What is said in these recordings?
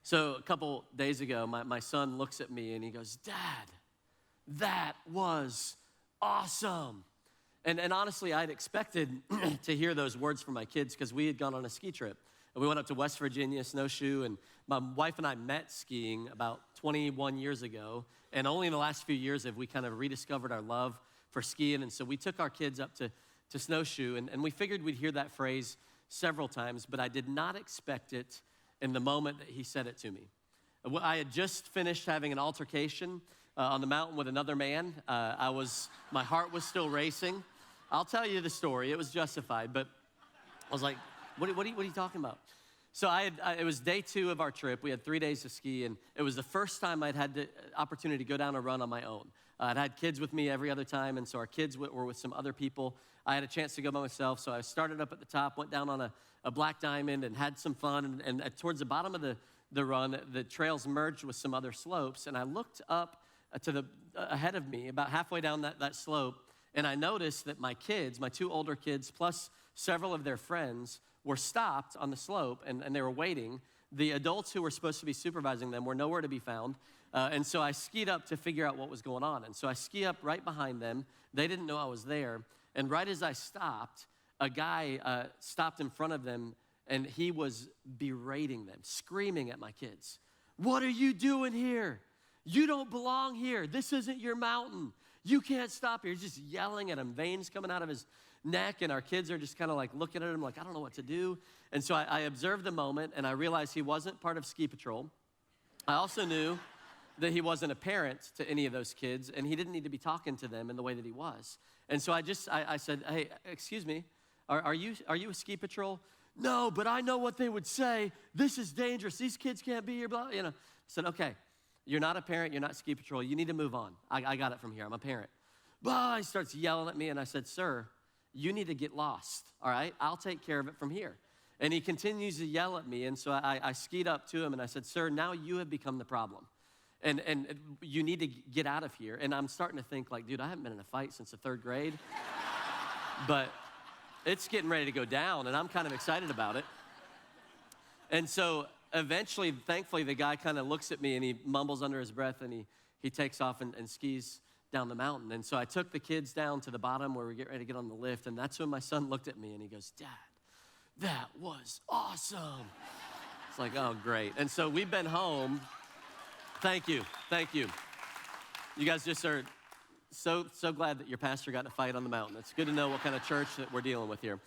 So a couple days ago, my son looks at me and he goes, "Dad, that was awesome." And honestly, I'd expected to hear those words from my kids because we had gone on a ski trip. And we went up to West Virginia, snowshoe, and my wife and I met skiing about 21 years ago. And only in the last few years have we kind of rediscovered our love for skiing. And so we took our kids up to snowshoe, and we figured we'd hear that phrase several times, but I did not expect it in the moment that he said it to me. I had just finished having an altercation on the mountain with another man. My heart was still racing. I'll tell you the story. It was justified, but I was like, what are you talking about? So it was day 2 of our trip. We had 3 days to ski, and it was the first time I'd had the opportunity to go down a run on my own. I'd had kids with me every other time, and so our kids were with some other people. I had a chance to go by myself, so I started up at the top, went down on a black diamond, and had some fun. And towards the bottom of the run, the trails merged with some other slopes, and I looked up ahead of me, about halfway down that slope, and I noticed that my kids, my 2 older kids, plus several of their friends, were stopped on the slope, and they were waiting. The adults who were supposed to be supervising them were nowhere to be found. And so I skied up to figure out what was going on. And so I ski up right behind them. They didn't know I was there. And right as I stopped, a guy stopped in front of them, and he was berating them, screaming at my kids. "What are you doing here? You don't belong here. This isn't your mountain. You can't stop here." He's just yelling at him, veins coming out of his neck, and our kids are just kind of like looking at him like, I don't know what to do. And so I observed the moment, and I realized he wasn't part of ski patrol. I also knew that he wasn't a parent to any of those kids, and he didn't need to be talking to them in the way that he was. And so I said, "Hey, excuse me, are you a ski patrol?" "No, but I know what they would say. This is dangerous. These kids can't be here." Blah. I said, "Okay, you're not a parent. You're not ski patrol. You need to move on. I got it from here. I'm a parent." Blah. He starts yelling at me, and I said, "Sir, you need to get lost, all right? I'll take care of it from here." And he continues to yell at me, and so I skied up to him, and I said, "Sir, now you have become the problem. And you need to get out of here." And I'm starting to think like, dude, I haven't been in a fight since the 3rd grade. But it's getting ready to go down, and I'm kind of excited about it. And so eventually, thankfully, the guy kind of looks at me, and he mumbles under his breath, and he takes off and skis down the mountain. And so I took the kids down to the bottom where we get ready to get on the lift, and that's when my son looked at me, and he goes, "Dad, that was awesome." It's like, oh, great. And so we've been home. Thank you. You guys just are so glad that your pastor got in a fight on the mountain. It's good to know what kind of church that we're dealing with here.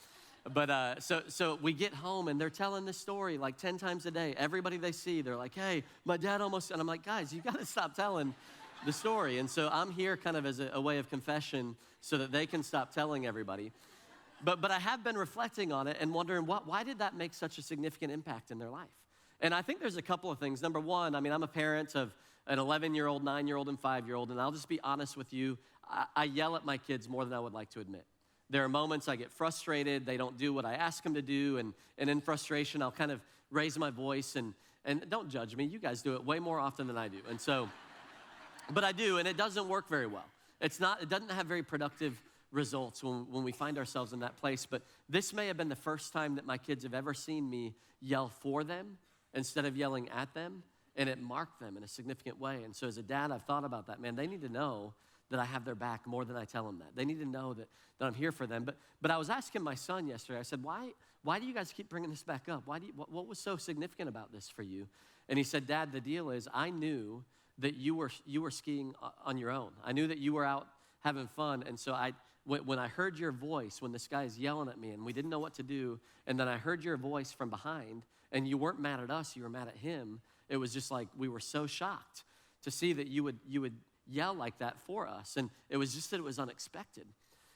But so we get home, and they're telling this story like 10 times a day. Everybody they see, they're like, "Hey, my dad almost," and I'm like, "Guys, you got to stop telling the story." And so I'm here kind of as a way of confession so that they can stop telling everybody. But I have been reflecting on it and wondering why did that make such a significant impact in their life? And I think there's a couple of things. Number one, I'm a parent of an 11-year-old, 9-year-old, and 5-year-old, and I'll just be honest with you, I yell at my kids more than I would like to admit. There are moments I get frustrated, they don't do what I ask them to do, and in frustration, I'll kind of raise my voice, and don't judge me, you guys do it way more often than I do. And so, but I do, and it doesn't work very well. It doesn't have very productive results when we find ourselves in that place. But this may have been the first time that my kids have ever seen me yell for them instead of yelling at them, and it marked them in a significant way. And so as a dad, I've thought about that. Man, they need to know that I have their back more than I tell them that. They need to know that I'm here for them. But I was asking my son yesterday, I said, why do you guys keep bringing this back up? What was so significant about this for you? And he said, "Dad, the deal is I knew that you were skiing on your own. I knew that you were out having fun, and so when I heard your voice, when this guy is yelling at me and we didn't know what to do, and then I heard your voice from behind, and you weren't mad at us, you were mad at him, it was just like we were so shocked to see that you would yell like that for us, and it was just that it was unexpected."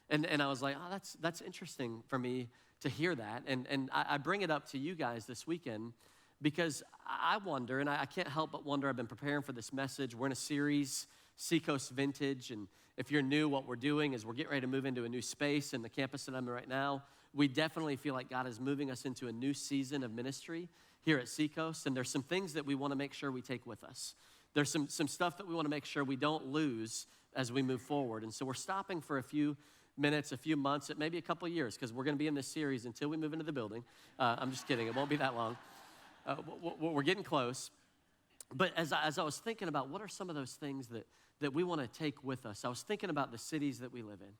And I was like, oh, that's interesting for me to hear that, and I bring it up to you guys this weekend because I wonder, and I can't help but wonder, I've been preparing for this message. We're in a series, Seacoast Vintage, and if you're new, what we're doing is we're getting ready to move into a new space in the campus that I'm in right now. We definitely feel like God is moving us into a new season of ministry here at Seacoast, and there's some things that we want to make sure we take with us. There's some stuff that we want to make sure we don't lose as we move forward, and so we're stopping for a few minutes, a few months, maybe a couple of years, because we're going to be in this series until we move into the building. I'm just kidding. It won't be that long. We're getting close. But as I was thinking about what are some of those things that we want to take with us, I was thinking about the cities that we live in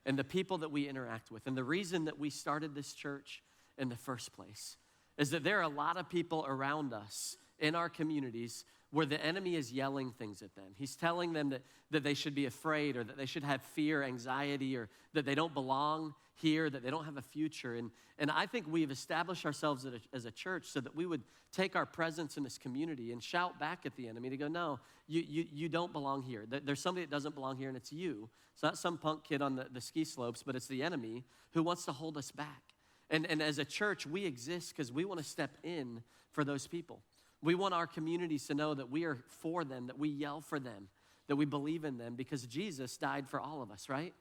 and the people that we interact with. And the reason that we started this church in the first place is that there are a lot of people around us in our communities where the enemy is yelling things at them. He's telling them that they should be afraid or that they should have fear, anxiety, or that they don't belong here, that they don't have a future. And I think we've established ourselves as a church so that we would take our presence in this community and shout back at the enemy to go, no, you don't belong here. There's somebody that doesn't belong here, and it's you. It's not some punk kid on the ski slopes, but it's the enemy who wants to hold us back. And as a church, we exist because we want to step in for those people. We want our communities to know that we are for them, that we yell for them, that we believe in them because Jesus died for all of us, right?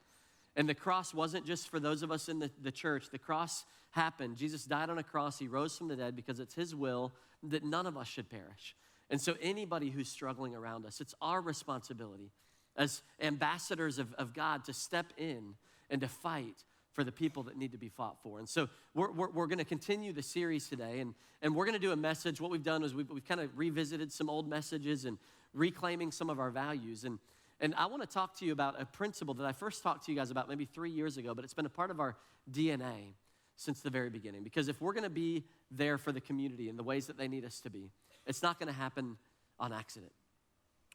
And the cross wasn't just for those of us in the church. The cross happened. Jesus died on a cross. He rose from the dead because it's his will that none of us should perish. And so anybody who's struggling around us, it's our responsibility as ambassadors of God to step in and to fight for the people that need to be fought for. And so we're going to continue the series today, and we're going to do a message. What we've done is we've kind of revisited some old messages and reclaiming some of our values. And I want to talk to you about a principle that I first talked to you guys about maybe 3 years ago, but it's been a part of our DNA since the very beginning. Because if we're going to be there for the community in the ways that they need us to be, it's not going to happen on accident.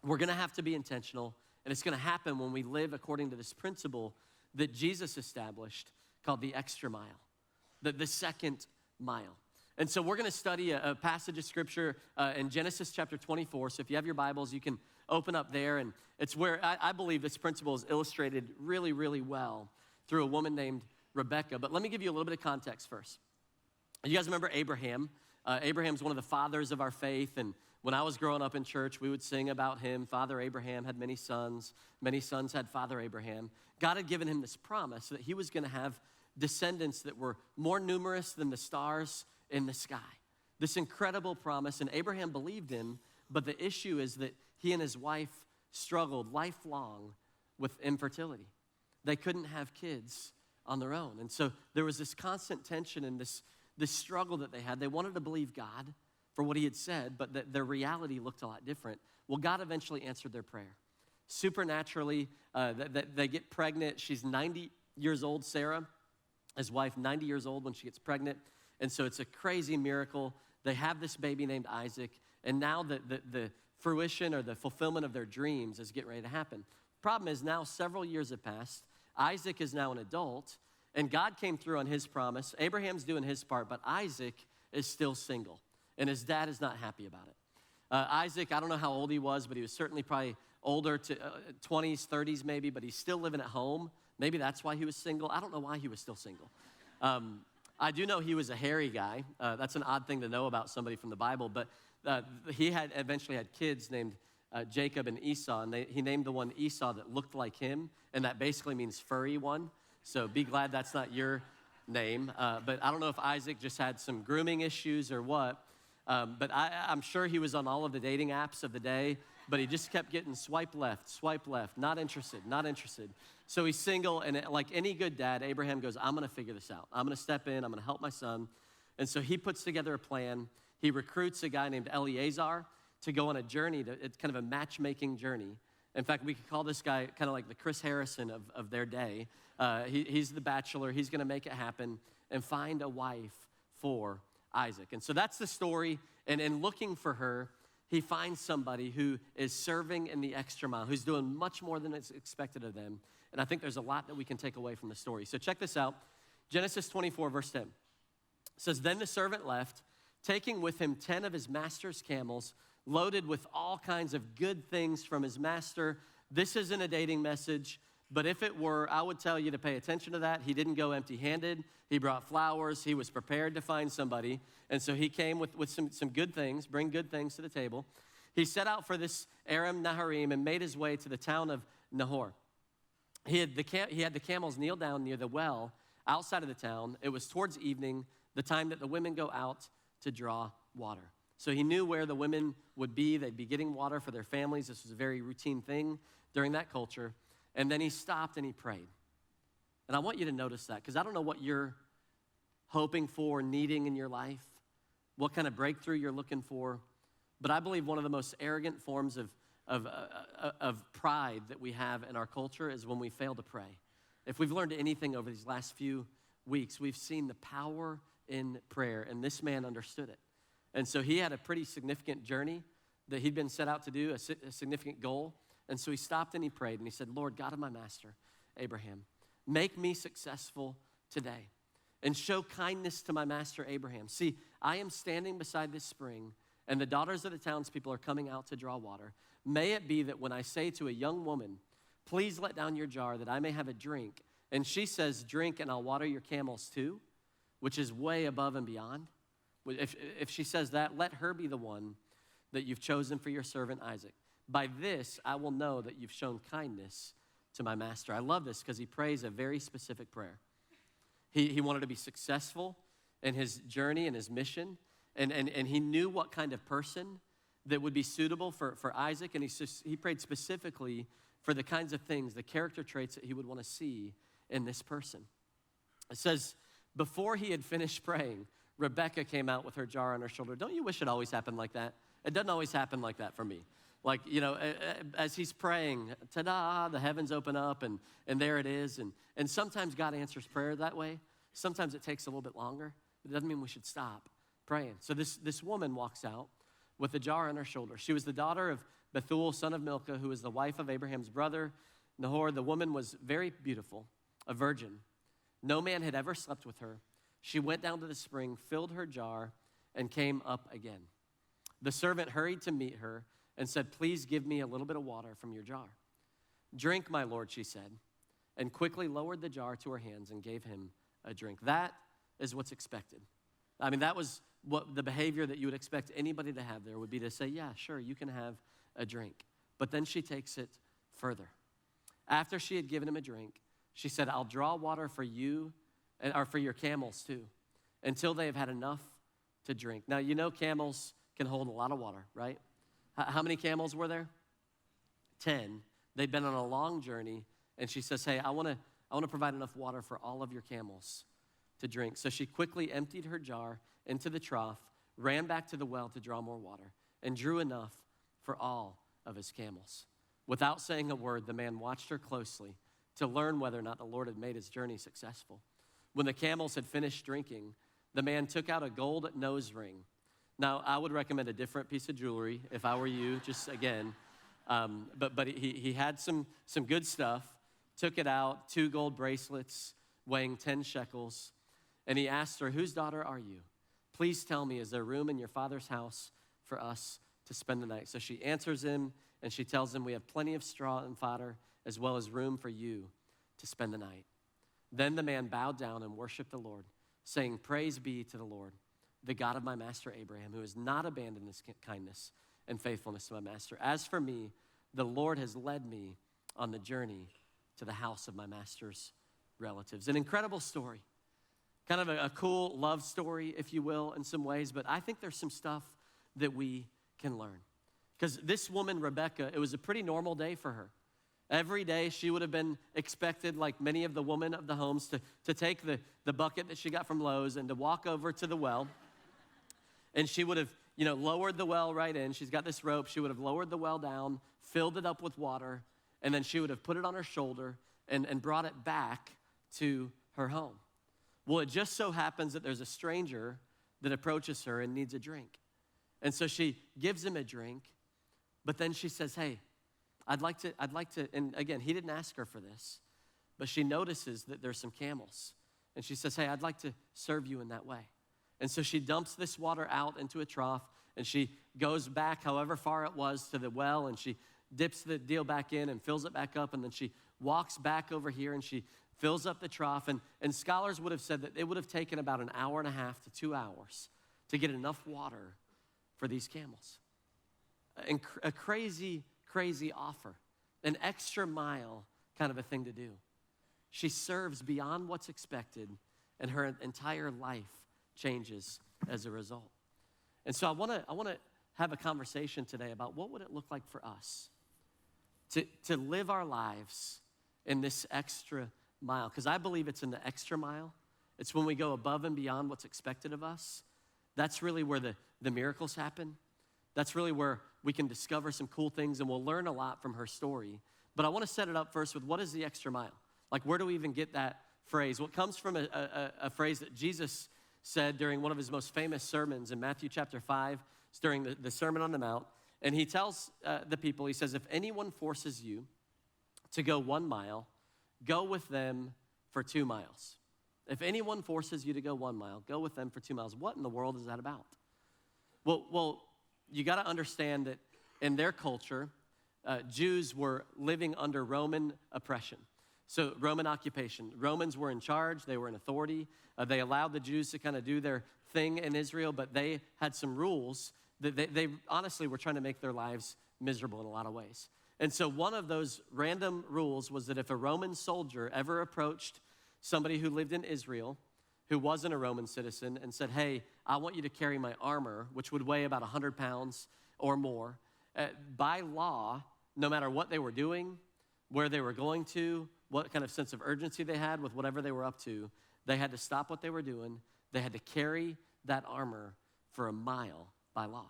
We're going to have to be intentional, and it's going to happen when we live according to this principle that Jesus established called the extra mile, the second mile. And so we're going to study a passage of scripture in Genesis chapter 24. So if you have your Bibles, you can open up there. And it's where I believe this principle is illustrated really, really well through a woman named Rebekah. But let me give you a little bit of context first. You guys remember Abraham? Abraham's one of the fathers of our faith. And when I was growing up in church, we would sing about him. Father Abraham had many sons. Many sons had Father Abraham. God had given him this promise that he was going to have descendants that were more numerous than the stars in the sky. This incredible promise, and Abraham believed him, but the issue is that he and his wife struggled lifelong with infertility. They couldn't have kids on their own. And so there was this constant tension and this struggle that they had. They wanted to believe God for what he had said, but their reality looked a lot different. Well, God eventually answered their prayer. Supernaturally, they get pregnant. She's 90 years old, Sarah, his wife, 90 years old when she gets pregnant. And so it's a crazy miracle. They have this baby named Isaac, and now the fruition or the fulfillment of their dreams is getting ready to happen. Problem is now several years have passed. Isaac is now an adult, and God came through on his promise. Abraham's doing his part, but Isaac is still single, and his dad is not happy about it. Isaac, I don't know how old he was, but he was certainly probably older, to 20s, 30s maybe, but he's still living at home. Maybe that's why he was single. I don't know why he was still single. I do know he was a hairy guy. That's an odd thing to know about somebody from the Bible, but he had eventually had kids named Jacob and Esau, and he named the one Esau that looked like him, and that basically means furry one. So be glad that's not your name. But I don't know if Isaac just had some grooming issues or what, but I'm sure he was on all of the dating apps of the day, but he just kept getting swipe left, not interested, not interested. So he's single, and like any good dad, Abraham goes, I'm going to figure this out. I'm going to step in. I'm going to help my son. And so he puts together a plan. He recruits a guy named Eleazar to go on a journey. It's kind of a matchmaking journey. In fact, we could call this guy kind of like the Chris Harrison of their day. He's the bachelor. He's going to make it happen and find a wife for Isaac. And so that's the story. And in looking for her, he finds somebody who is serving in the extra mile, who's doing much more than is expected of them. And I think there's a lot that we can take away from the story. So check this out. Genesis 24, verse 10. It says, then the servant left, taking with him 10 of his master's camels, loaded with all kinds of good things from his master. This isn't a dating message, but if it were, I would tell you to pay attention to that. He didn't go empty-handed. He brought flowers. He was prepared to find somebody. And so he came with some good things, bring good things to the table. He set out for this Aram Naharaim and made his way to the town of Nahor. He had the camels kneel down near the well outside of the town. It was towards evening, the time that the women go out to draw water. So he knew where the women would be. They'd be getting water for their families. This was a very routine thing during that culture. And then he stopped and he prayed. And I want you to notice that, because I don't know what you're hoping for, needing in your life, what kind of breakthrough you're looking for. But I believe one of the most arrogant forms of pride that we have in our culture is when we fail to pray. If we've learned anything over these last few weeks, we've seen the power in prayer, and this man understood it. And so he had a pretty significant journey that he'd been set out to do, a significant goal. And so he stopped and he prayed, and he said, Lord, God of my master, Abraham, make me successful today and show kindness to my master, Abraham. See, I am standing beside this spring, and the daughters of the townspeople are coming out to draw water. May it be that when I say to a young woman, please let down your jar that I may have a drink, and she says, drink and I'll water your camels too, which is way above and beyond. If she says that, let her be the one that you've chosen for your servant Isaac. By this, I will know that you've shown kindness to my master. I love this because he prays a very specific prayer. He wanted to be successful in his journey and his mission, and he knew what kind of person that would be suitable for Isaac, and he prayed specifically for the kinds of things, the character traits that he would want to see in this person. It says, before he had finished praying, Rebekah came out with her jar on her shoulder. Don't you wish it always happened like that? It doesn't always happen like that for me. Like, as he's praying, ta-da, the heavens open up, and there it is. And sometimes God answers prayer that way. Sometimes it takes a little bit longer. But it doesn't mean we should stop praying. So this woman walks out with a jar on her shoulder. She was the daughter of Bethuel, son of Milcah, who was the wife of Abraham's brother, Nahor. The woman was very beautiful, a virgin. No man had ever slept with her. She went down to the spring, filled her jar, and came up again. The servant hurried to meet her and said, please give me a little bit of water from your jar. Drink, my lord, she said, and quickly lowered the jar to her hands and gave him a drink. That is what's expected. I mean, that was what the behavior that you would expect anybody to have there would be to say, yeah, sure, you can have a drink. But then she takes it further. After she had given him a drink, she said, I'll draw water for you, or for your camels too, until they have had enough to drink. Now, you know camels can hold a lot of water, right? How many camels were there? 10. They'd been on a long journey, and she says, hey, I want to provide enough water for all of your camels to drink. So she quickly emptied her jar into the trough, ran back to the well to draw more water, and drew enough for all of his camels. Without saying a word, the man watched her closely to learn whether or not the Lord had made his journey successful. When the camels had finished drinking, the man took out a gold nose ring. Now, I would recommend a different piece of jewelry if I were you, just again. But he had some good stuff, took it out, 2 gold bracelets weighing 10 shekels, and he asked her, whose daughter are you? Please tell me, is there room in your father's house for us to spend the night? So she answers him, and she tells him, we have plenty of straw and fodder, as well as room for you to spend the night. Then the man bowed down and worshiped the Lord, saying, praise be to the Lord, the God of my master Abraham, who has not abandoned his kindness and faithfulness to my master. As for me, the Lord has led me on the journey to the house of my master's relatives. An incredible story, kind of a cool love story, if you will, in some ways, but I think there's some stuff that we can learn. Because this woman, Rebekah, it was a pretty normal day for her. Every day she would have been expected, like many of the women of the homes, to take the bucket that she got from Lowe's and to walk over to the well. And she would have, lowered the well right in. She's got this rope. She would have lowered the well down, filled it up with water, and then she would have put it on her shoulder and brought it back to her home. Well, it just so happens that there's a stranger that approaches her and needs a drink. And so she gives him a drink, but then she says, hey, I'd like to, and again, he didn't ask her for this, but she notices that there's some camels. And she says, hey, I'd like to serve you in that way. And so she dumps this water out into a trough, and she goes back however far it was to the well, and she dips the deal back in and fills it back up, and then she walks back over here, and she fills up the trough. And scholars would have said that it would have taken about an hour and a half to 2 hours to get enough water for these camels. And a crazy offer, an extra mile kind of a thing to do. She serves beyond what's expected, and her entire life changes as a result. And so I want to have a conversation today about what would it look like for us to live our lives in this extra mile, because I believe it's in the extra mile. It's when we go above and beyond what's expected of us. That's really where the miracles happen. That's really where we can discover some cool things, and we'll learn a lot from her story. But I want to set it up first with, what is the extra mile? Like, where do we even get that phrase? Well, it comes from a phrase that Jesus said during one of his most famous sermons in Matthew chapter 5. It's during the Sermon on the Mount. And he tells the people, he says, if anyone forces you to go 1 mile, go with them for 2 miles. If anyone forces you to go 1 mile, go with them for 2 miles. What in the world is that about? Well, you got to understand that in their culture, Jews were living under Roman oppression. So Roman occupation. Romans were in charge. They were in authority. They allowed the Jews to kind of do their thing in Israel, but they had some rules that they honestly were trying to make their lives miserable in a lot of ways. And so one of those random rules was that if a Roman soldier ever approached somebody who lived in Israel, who wasn't a Roman citizen, and said, hey, I want you to carry my armor, which would weigh about 100 pounds or more, by law, no matter what they were doing, where they were going to, what kind of sense of urgency they had with whatever they were up to, they had to stop what they were doing. They had to carry that armor for 1 mile by law.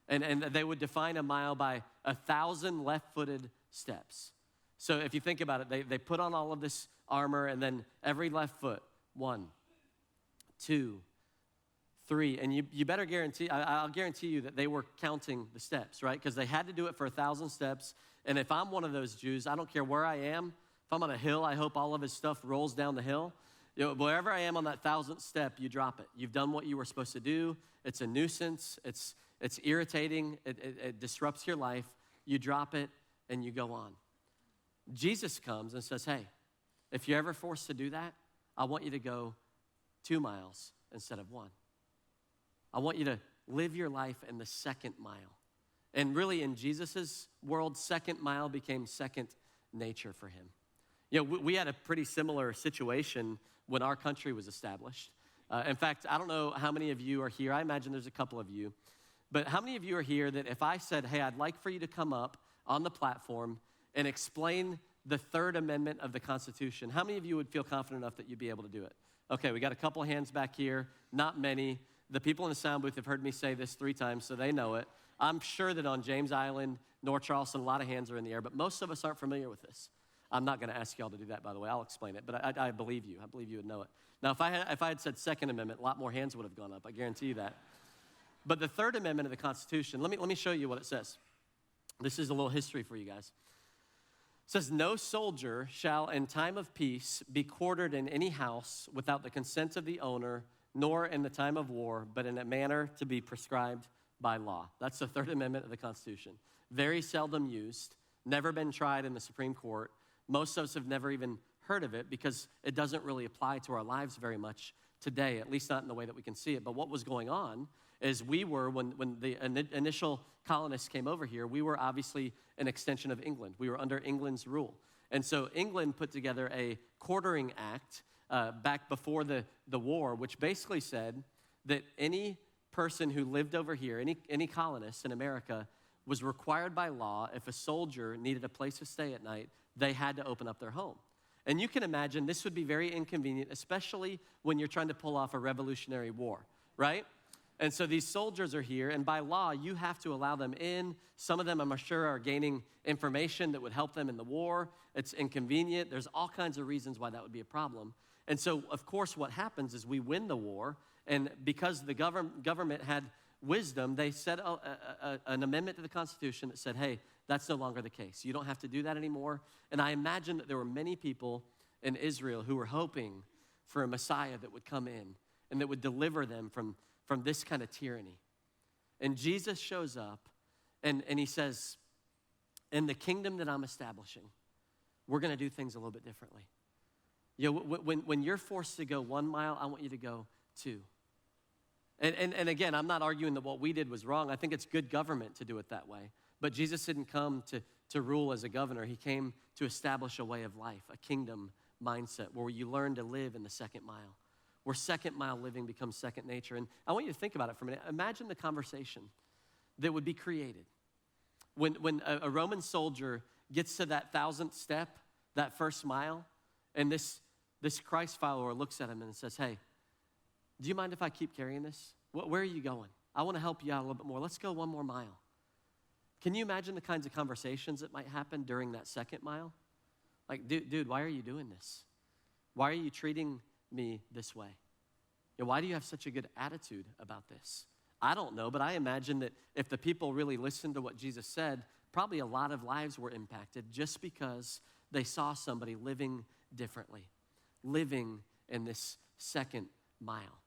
And they would define 1 mile by 1,000 left-footed steps. So if you think about it, they put on all of this armor, and then every left foot, 1, 2, 3, and you better guarantee, I'll guarantee you that they were counting the steps, right? Because they had to do it for 1,000 steps. And if I'm one of those Jews, I don't care where I am. If I'm on a hill, I hope all of his stuff rolls down the hill. You know, wherever I am on that 1,000th step, you drop it. You've done what you were supposed to do. It's a nuisance. It's irritating. It disrupts your life. You drop it, and you go on. Jesus comes and says, hey, if you're ever forced to do that, I want you to go 2 miles instead of 1. I want you to live your life in the 2nd mile. And really, in Jesus' world, 2nd mile became second nature for him. You know, we had a pretty similar situation when our country was established. In fact, I don't know how many of you are here. I imagine there's a couple of you. But how many of you are here that if I said, hey, I'd like for you to come up on the platform and explain the 3rd Amendment of the Constitution, how many of you would feel confident enough that you'd be able to do it? Okay, we got a couple hands back here, not many. The people in the sound booth have heard me say this 3 times, so they know it. I'm sure that on James Island, North Charleston, a lot of hands are in the air, but most of us aren't familiar with this. I'm not going to ask y'all to do that, by the way. I'll explain it, but I believe you. I believe you would know it. Now, if I had said 2nd Amendment, a lot more hands would have gone up. I guarantee you that. But the 3rd Amendment of the Constitution, let me show you what it says. This is a little history for you guys. It says, no soldier shall in time of peace be quartered in any house without the consent of the owner, nor in the time of war, but in a manner to be prescribed by law. That's the 3rd Amendment of the Constitution. Very seldom used, never been tried in the Supreme Court. Most of us have never even heard of it because it doesn't really apply to our lives very much today, at least not in the way that we can see it. But what was going on is we were, when the initial colonists came over here, we were obviously an extension of England. We were under England's rule. And so England put together a quartering act back before the war, which basically said that any person who lived over here, any colonist in America, was required by law, if a soldier needed a place to stay at night, they had to open up their home. And you can imagine this would be very inconvenient, especially when you're trying to pull off a revolutionary war, right? And so these soldiers are here, and by law, you have to allow them in. Some of them, I'm sure, are gaining information that would help them in the war. It's inconvenient. There's all kinds of reasons why that would be a problem. And so, of course, what happens is we win the war, and because the government had wisdom, they set an amendment to the Constitution that said, hey, that's no longer the case. You don't have to do that anymore. And I imagine that there were many people in Israel who were hoping for a Messiah that would come in and that would deliver them from this kind of tyranny. And Jesus shows up and he says, in the kingdom that I'm establishing, we're going to do things a little bit differently. You know, when you're forced to go 1 mile, I want you to go 2. And again, I'm not arguing that what we did was wrong. I think it's good government to do it that way. But Jesus didn't come to rule as a governor. He came to establish a way of life, a kingdom mindset where you learn to live in the 2nd mile, where 2nd mile living becomes second nature. And I want you to think about it for a minute. Imagine the conversation that would be created when a Roman soldier gets to that 1,000th step, that 1st mile, and this Christ follower looks at him and says, hey, do you mind if I keep carrying this? Where are you going? I want to help you out a little bit more. Let's go one more mile. Can you imagine the kinds of conversations that might happen during that second mile? Like, dude, why are you doing this? Why are you treating me this way? Why do you have such a good attitude about this? I don't know, but I imagine that if the people really listened to what Jesus said, probably a lot of lives were impacted just because they saw somebody living differently, living in this second mile.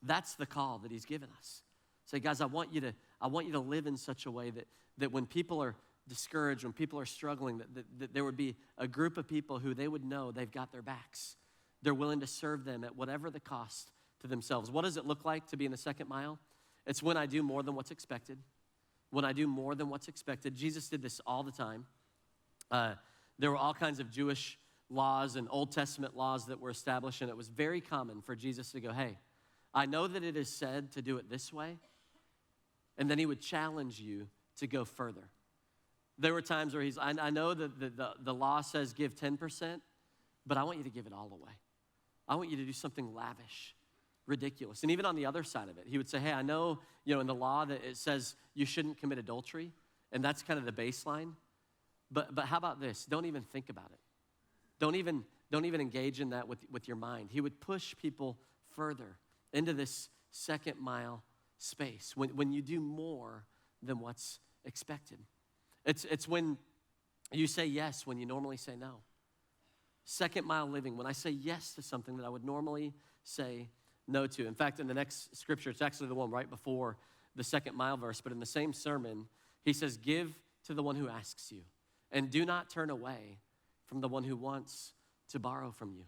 That's the call that he's given us. Say, guys, I want you to live in such a way that when people are discouraged, when people are struggling, that there would be a group of people who they would know they've got their backs. They're willing to serve them at whatever the cost to themselves. What does it look like to be in the second mile? It's when I do more than what's expected. When I do more than what's expected. Jesus did this all the time. There were all kinds of Jewish laws and Old Testament laws that were established, and it was very common for Jesus to go, hey, I know that it is said to do it this way, and then he would challenge you to go further. There were times where I know that the law says give 10%, but I want you to give it all away. I want you to do something lavish, ridiculous. And even on the other side of it, he would say, hey, I know, in the law that it says you shouldn't commit adultery, and that's kind of the baseline. But how about this? Don't even think about it. Don't even engage in that with your mind. He would push people further into this second mile space when you do more than what's expected. It's when you say yes when you normally say no. Second mile living, when I say yes to something that I would normally say no to. In fact, in the next scripture, it's actually the one right before the second mile verse, but in the same sermon, he says, give to the one who asks you, and do not turn away from the one who wants to borrow from you.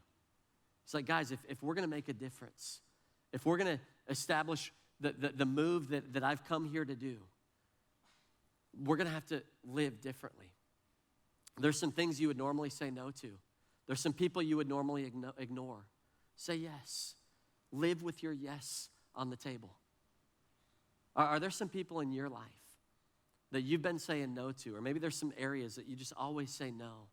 It's like, guys, if we're going to make a difference, if we're going to establish the move that I've come here to do, we're going to have to live differently. There's some things you would normally say no to. There's some people you would normally ignore. Say yes. Live with your yes on the table. Are there some people in your life that you've been saying no to? Or maybe there's some areas that you just always say no,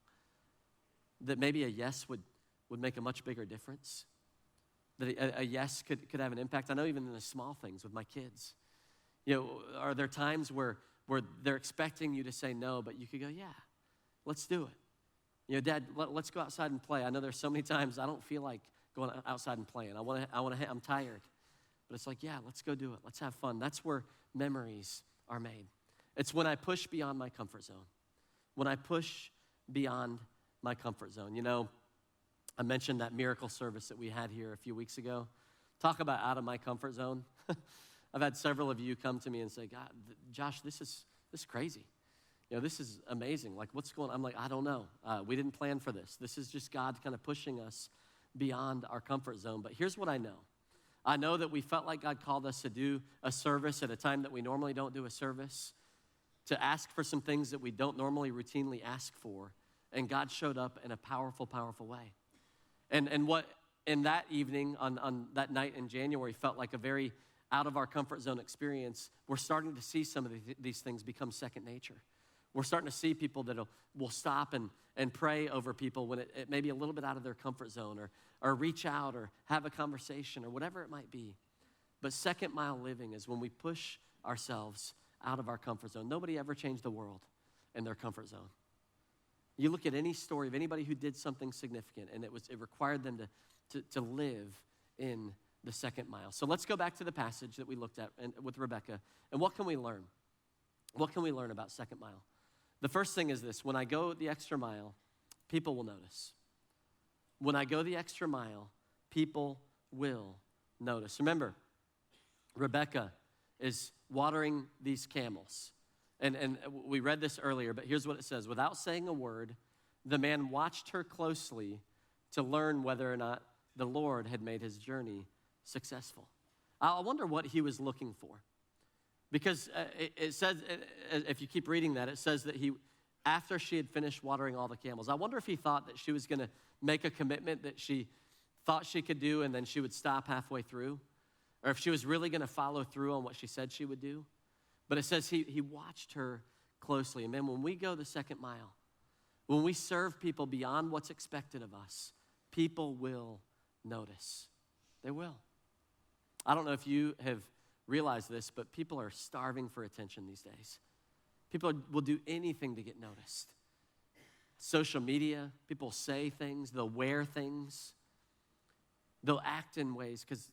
that maybe a yes would make a much bigger difference? That a yes could have an impact? I know even in the small things with my kids. Are there times where they're expecting you to say no, but you could go, yeah, let's do it. Dad, let's go outside and play. I know there's so many times I don't feel like going outside and playing. I'm tired. But it's like, yeah, let's go do it. Let's have fun. That's where memories are made. It's when I push beyond my comfort zone. When I push beyond my comfort zone. I mentioned that miracle service that we had here a few weeks ago. Talk about out of my comfort zone. I've had several of you come to me and say, God, Josh, this is crazy. This is amazing. Like, what's going on? I'm like, I don't know. We didn't plan for this. This is just God kind of pushing us beyond our comfort zone. But here's what I know. I know that we felt like God called us to do a service at a time that we normally don't do a service, to ask for some things that we don't normally routinely ask for. And God showed up in a powerful, powerful way. And what in that evening, on that night in January, felt like a very out of our comfort zone experience, we're starting to see some of these things become second nature. We're starting to see people that will stop and pray over people when it may be a little bit out of their comfort zone, or reach out or have a conversation or whatever it might be. But second mile living is when we push ourselves out of our comfort zone. Nobody ever changed the world in their comfort zone. You look at any story of anybody who did something significant, and it required them to live in the second mile. So let's go back to the passage that we looked at with Rebekah, and what can we learn? What can we learn about second mile? The first thing is this: when I go the extra mile, people will notice. When I go the extra mile, people will notice. Remember, Rebekah is watering these camels. And we read this earlier, but here's what it says. Without saying a word, the man watched her closely to learn whether or not the Lord had made his journey successful. I wonder what he was looking for. Because it says, if you keep reading that, it says that after she had finished watering all the camels, I wonder if he thought that she was going to make a commitment that she thought she could do and then she would stop halfway through, or if she was really going to follow through on what she said she would do. But it says he watched her closely. And man, when we go the second mile, when we serve people beyond what's expected of us, people will notice. They will. I don't know if you have realize this, but people are starving for attention these days. People will do anything to get noticed. Social media, people say things, they'll wear things, they'll act in ways because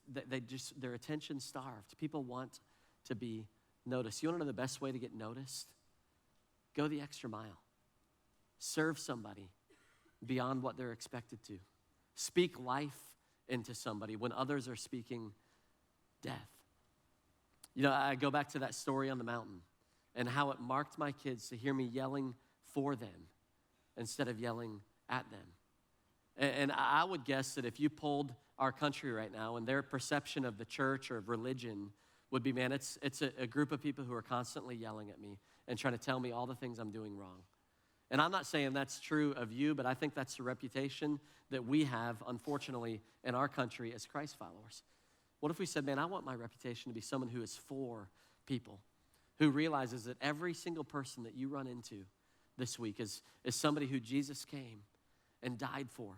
they're attention starved. People want to be noticed. You want to know the best way to get noticed? Go the extra mile. Serve somebody beyond what they're expected to. Speak life into somebody when others are speaking death. You know, I go back to that story on the mountain and how it marked my kids to hear me yelling for them instead of yelling at them. And I would guess that if you polled our country right now and their perception of the church or of religion would be, man, it's a group of people who are constantly yelling at me and trying to tell me all the things I'm doing wrong. And I'm not saying that's true of you, but I think that's the reputation that we have, unfortunately, in our country as Christ followers. What if we said, man, I want my reputation to be someone who is for people, who realizes that every single person that you run into this week is somebody who Jesus came and died for,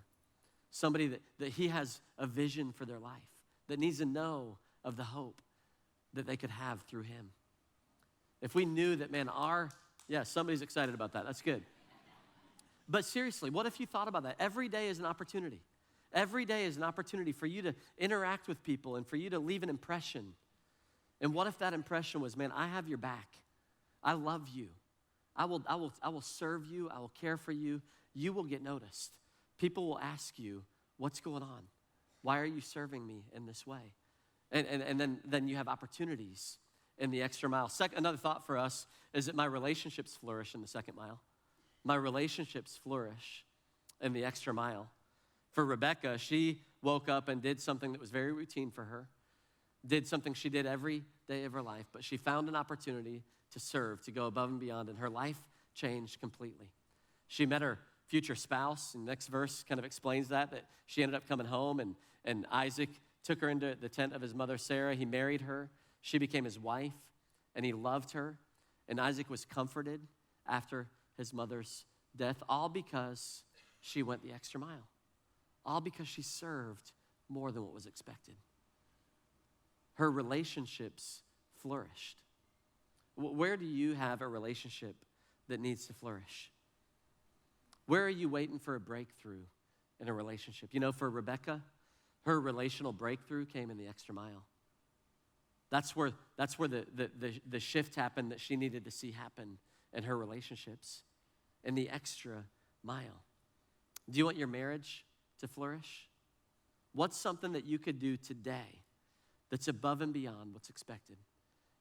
somebody that he has a vision for their life, that needs to know of the hope that they could have through him. If we knew that, man, somebody's excited about that. That's good. But seriously, what if you thought about that? Every day is an opportunity. Every day is an opportunity for you to interact with people and for you to leave an impression. And what if that impression was, man, I have your back. I love you. I will serve you. I will care for you. You will get noticed. People will ask you, what's going on? Why are you serving me in this way? And then you have opportunities in the extra mile. Another thought for us is that my relationships flourish in the second mile. My relationships flourish in the extra mile. For Rebekah, she woke up and did something that was very routine for her, did something she did every day of her life, but she found an opportunity to serve, to go above and beyond, and her life changed completely. She met her future spouse, and the next verse kind of explains that she ended up coming home, and Isaac took her into the tent of his mother Sarah. He married her. She became his wife, and he loved her, and Isaac was comforted after his mother's death, all because she went the extra mile, all because she served more than what was expected. Her relationships flourished. Where do you have a relationship that needs to flourish? Where are you waiting for a breakthrough in a relationship? You know, for Rebekah, her relational breakthrough came in the extra mile. That's where the shift happened that she needed to see happen in her relationships, in the extra mile. Do you want your marriage to flourish? What's something that you could do today that's above and beyond what's expected?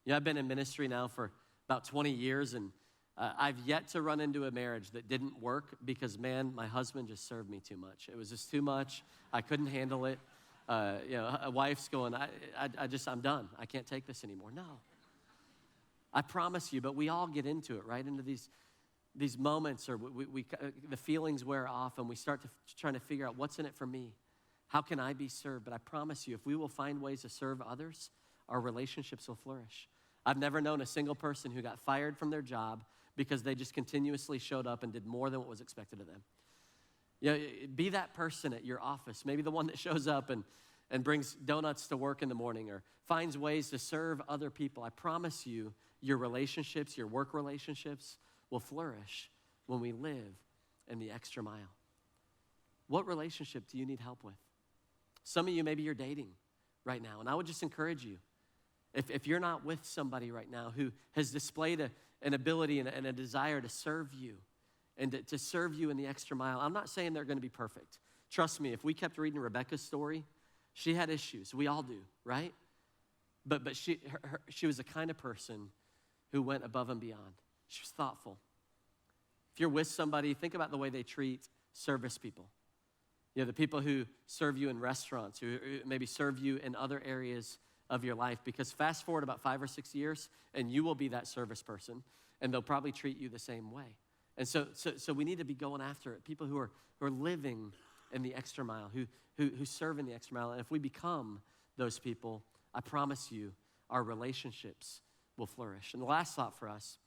You know, I've been in ministry now for about 20 years, and I've yet to run into a marriage that didn't work because, man, my husband just served me too much. It was just too much. I couldn't handle it. A wife's going, I'm done. I can't take this anymore. No. I promise you, but we all get into it, right? Into these moments, or the feelings wear off, and we start trying to figure out what's in it for me. How can I be served? But I promise you, if we will find ways to serve others, our relationships will flourish. I've never known a single person who got fired from their job because they just continuously showed up and did more than what was expected of them. You know, be that person at your office, maybe the one that shows up and brings donuts to work in the morning or finds ways to serve other people. I promise you, your relationships, your work relationships will flourish when we live in the extra mile. What relationship do you need help with? Some of you, maybe you're dating right now, and I would just encourage you, if you're not with somebody right now who has displayed an ability and a desire to serve you and to serve you in the extra mile, I'm not saying they're going to be perfect. Trust me, if we kept reading Rebekah's story, she had issues. We all do, right? But she was the kind of person who went above and beyond. She was thoughtful. If you're with somebody, think about the way they treat service people. You know, the people who serve you in restaurants, who maybe serve you in other areas of your life, because fast forward about 5 or 6 years, and you will be that service person, and they'll probably treat you the same way. And so we need to be going after it. People who are living in the extra mile, who serve in the extra mile. And if we become those people, I promise you, our relationships will flourish. And the last thought for us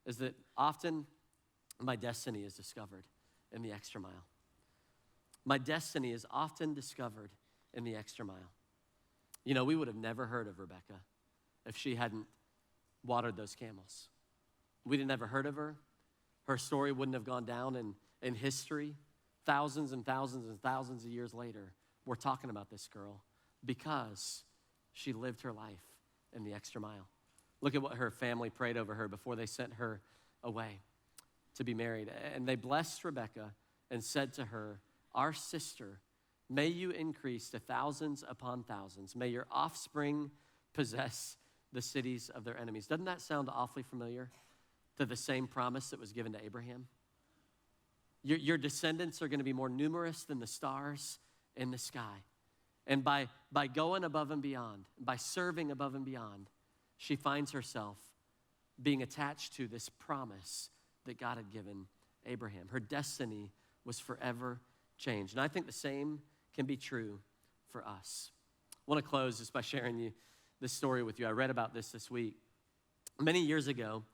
is that often my destiny is discovered in the extra mile. My destiny is often discovered in the extra mile. You know, we would have never heard of Rebekah if she hadn't watered those camels. We'd have never heard of her. Her story wouldn't have gone down in history. Thousands and thousands and thousands of years later, we're talking about this girl because she lived her life in the extra mile. Look at what her family prayed over her before they sent her away to be married. And they blessed Rebekah and said to her, "Our sister, may you increase to thousands upon thousands. May your offspring possess the cities of their enemies." Doesn't that sound awfully familiar to the same promise that was given to Abraham? Your descendants are going to be more numerous than the stars in the sky. And by going above and beyond, by serving above and beyond, she finds herself being attached to this promise that God had given Abraham. Her destiny was forever changed. And I think the same can be true for us. I want to close just by sharing you this story with you. I read about this week. Many years ago,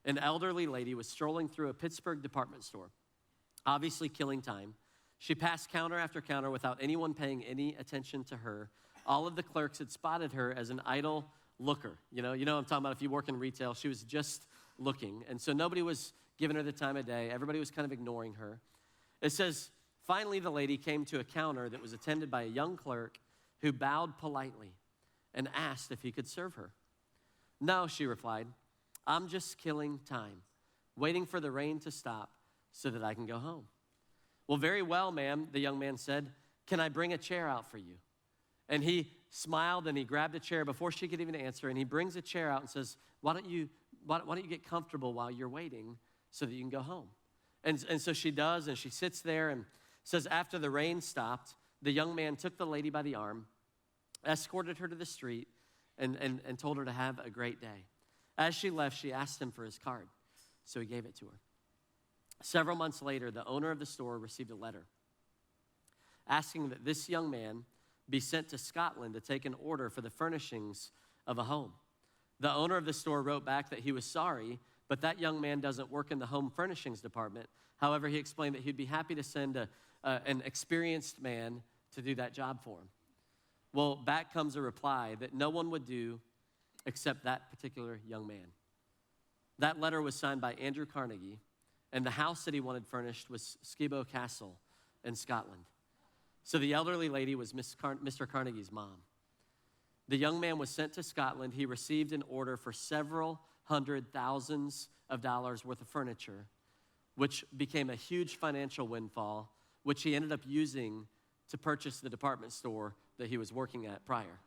an elderly lady was strolling through a Pittsburgh department store, obviously killing time. She passed counter after counter without anyone paying any attention to her. All of the clerks had spotted her as an idle looker. You know what I'm talking about. If you work in retail, she was just looking. And so nobody was giving her the time of day. Everybody was kind of ignoring her. It says, finally the lady came to a counter that was attended by a young clerk who bowed politely and asked if he could serve her. "No," she replied, "I'm just killing time, waiting for the rain to stop so that I can go home." "Well, very well, ma'am," the young man said. "Can I bring a chair out for you?" And he smiled and he grabbed a chair before she could even answer, and he brings a chair out and says, why don't you get comfortable while you're waiting so that you can go home? And so she does, and she sits there and says, after the rain stopped, the young man took the lady by the arm, escorted her to the street, and told her to have a great day. As she left, she asked him for his card, so he gave it to her. Several months later, the owner of the store received a letter asking that this young man be sent to Scotland to take an order for the furnishings of a home. The owner of the store wrote back that he was sorry, but that young man doesn't work in the home furnishings department. However, he explained that he'd be happy to send an experienced man to do that job for him. Well, back comes a reply that no one would do except that particular young man. That letter was signed by Andrew Carnegie, and the house that he wanted furnished was Skibo Castle in Scotland. So the elderly lady was Mr. Carnegie's mom. The young man was sent to Scotland. He received an order for several $100,000s worth of furniture, which became a huge financial windfall, which he ended up using to purchase the department store that he was working at prior.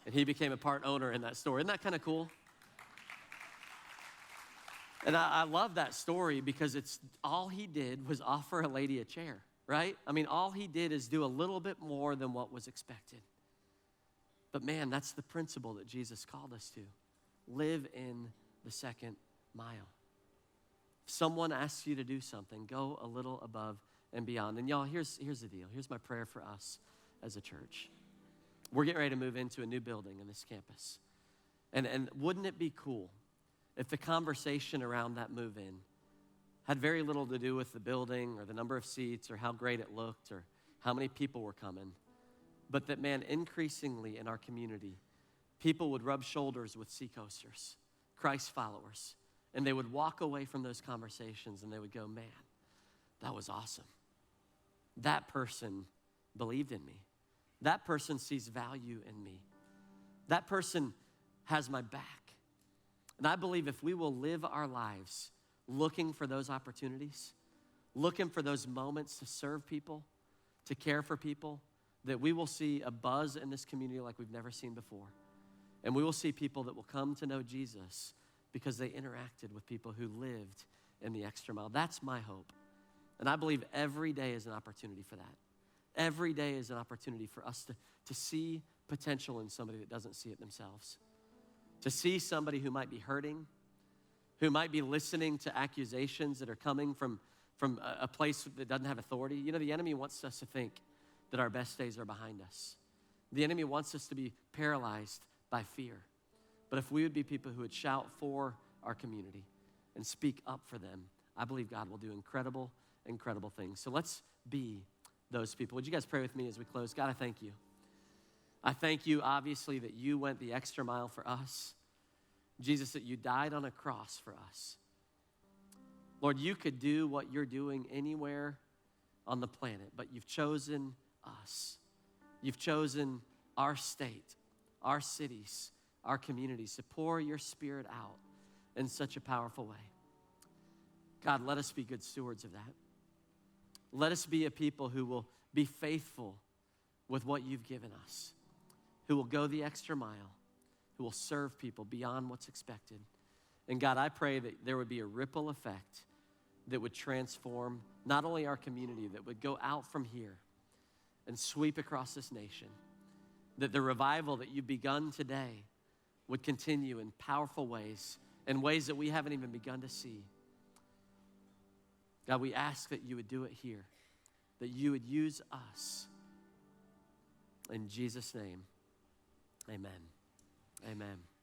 And he became a part owner in that store. Isn't that kind of cool? And I love that story because it's all he did was offer a lady a chair, right? I mean, all he did is do a little bit more than what was expected. But man, that's the principle that Jesus called us to. Live in the second mile. If someone asks you to do something, go a little above and beyond. And y'all, here's the deal. Here's my prayer for us as a church. We're getting ready to move into a new building in this campus. And wouldn't it be cool if the conversation around that move-in had very little to do with the building or the number of seats or how great it looked or how many people were coming, but that, man, increasingly in our community, people would rub shoulders with Seacoasters, Christ followers, and they would walk away from those conversations and they would go, man, that was awesome. That person believed in me. That person sees value in me. That person has my back. And I believe if we will live our lives looking for those opportunities, looking for those moments to serve people, to care for people, that we will see a buzz in this community like we've never seen before. And we will see people that will come to know Jesus because they interacted with people who lived in the extra mile. That's my hope. And I believe every day is an opportunity for that. Every day is an opportunity for us to see potential in somebody that doesn't see it themselves. To see somebody who might be hurting, who might be listening to accusations that are coming from a place that doesn't have authority. You know, the enemy wants us to think that our best days are behind us. The enemy wants us to be paralyzed by fear. But if we would be people who would shout for our community and speak up for them, I believe God will do incredible, incredible things. So let's be those people. Would you guys pray with me as we close? God, I thank you. I thank you, obviously, that you went the extra mile for us. Jesus, that you died on a cross for us. Lord, you could do what you're doing anywhere on the planet, but you've chosen us. You've chosen our state, our cities, our communities to pour your Spirit out in such a powerful way. God, let us be good stewards of that. Let us be a people who will be faithful with what you've given us, who will go the extra mile, who will serve people beyond what's expected. And God, I pray that there would be a ripple effect that would transform not only our community, that would go out from here and sweep across this nation, that the revival that you've begun today would continue in powerful ways, in ways that we haven't even begun to see. God, we ask that you would do it here, that you would use us. In Jesus' name, amen. Amen.